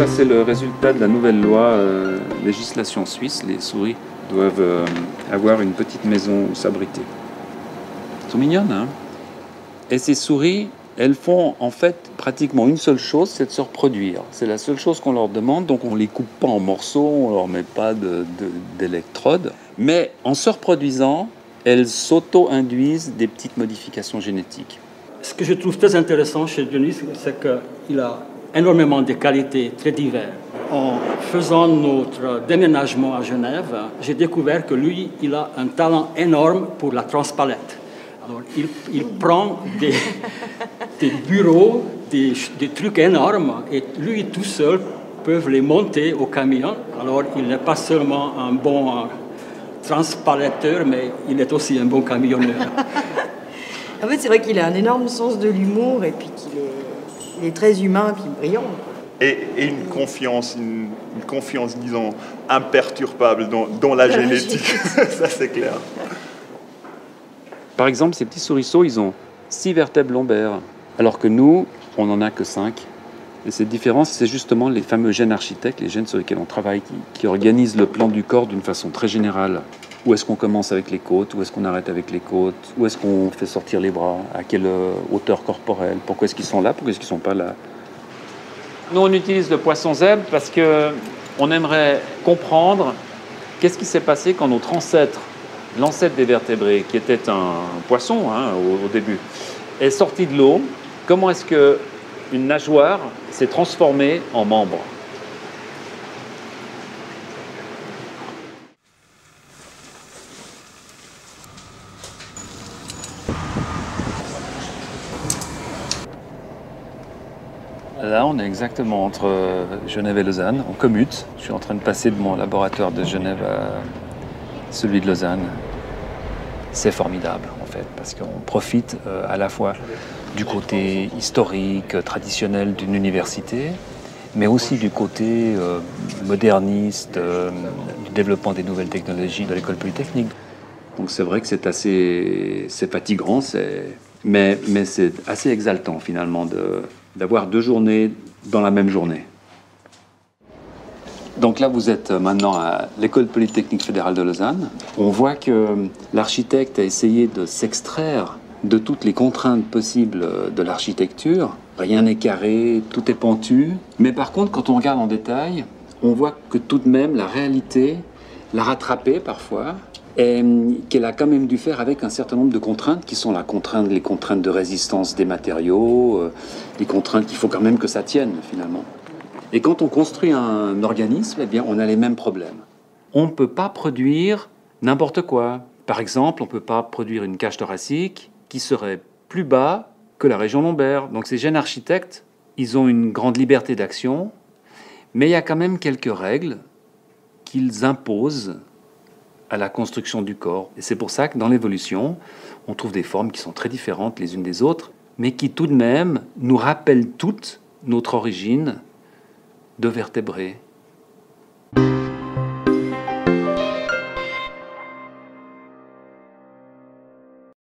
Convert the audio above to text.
Ça, c'est le résultat de la nouvelle loi législation suisse. Les souris doivent avoir une petite maison où s'abriter. Elles sont mignonnes, hein? Et ces souris, elles font en fait pratiquement une seule chose, c'est de se reproduire. C'est la seule chose qu'on leur demande, donc on ne les coupe pas en morceaux, on ne leur met pas d'électrodes. Mais en se reproduisant, elles s'auto-induisent des petites modifications génétiques. Ce que je trouve très intéressant chez Denis, c'est qu'il a énormément de qualités très diverses. En faisant notre déménagement à Genève, j'ai découvert que lui, il a un talent énorme pour la transpalette. Alors, il prend des bureaux, des trucs énormes, et lui tout seul peut les monter au camion. Alors, il n'est pas seulement un bon transpaletteur, mais il est aussi un bon camionneur. En fait, c'est vrai qu'il a un énorme sens de l'humour et puis qu'il est très humain et puis brillant. Et une confiance, disons, imperturbable dans la génétique. Ça, c'est clair. Par exemple, ces petits souriceaux, ils ont 6 vertèbres lombaires, alors que nous, on n'en a que 5. Et cette différence, c'est justement les fameux gènes architectes, les gènes sur lesquels on travaille, qui organisent le plan du corps d'une façon très générale. Où est-ce qu'on commence avec les côtes? Où est-ce qu'on arrête avec les côtes? Où est-ce qu'on fait sortir les bras? À quelle hauteur corporelle? Pourquoi est-ce qu'ils sont là? Pourquoi est-ce qu'ils ne sont pas là? Nous, on utilise le poisson zèbre parce qu'on aimerait comprendre qu'est-ce qui s'est passé quand notre ancêtre, l'ancêtre des vertébrés, qui était un poisson au début, est sorti de l'eau. Comment est-ce qu'une nageoire s'est transformée en membre? Là, on est exactement entre Genève et Lausanne. On commute. Je suis en train de passer de mon laboratoire de Genève à celui de Lausanne. C'est formidable, en fait, parce qu'on profite à la fois du côté historique, traditionnel d'une université, mais aussi du côté moderniste, du développement des nouvelles technologies de l'école polytechnique. Donc c'est vrai que c'est fatigant, mais c'est assez exaltant, finalement, d'avoir 2 journées dans la même journée. Donc là, vous êtes maintenant à l'École polytechnique fédérale de Lausanne. On voit que l'architecte a essayé de s'extraire de toutes les contraintes possibles de l'architecture. Rien n'est carré, tout est pentu. Mais par contre, quand on regarde en détail, on voit que tout de même, la réalité l'a rattrapé parfois, et qu'elle a quand même dû faire avec un certain nombre de contraintes qui sont les contraintes de résistance des matériaux, les contraintes qu'il faut quand même que ça tienne finalement. Et quand on construit un organisme, eh bien, on a les mêmes problèmes. On ne peut pas produire n'importe quoi. Par exemple, on ne peut pas produire une cage thoracique qui serait plus bas que la région lombaire. Donc ces jeunes architectes, ils ont une grande liberté d'action, mais il y a quand même quelques règles qu'ils imposent à la construction du corps. Et c'est pour ça que dans l'évolution, on trouve des formes qui sont très différentes les unes des autres, mais qui tout de même nous rappellent toutes notre origine de vertébrés.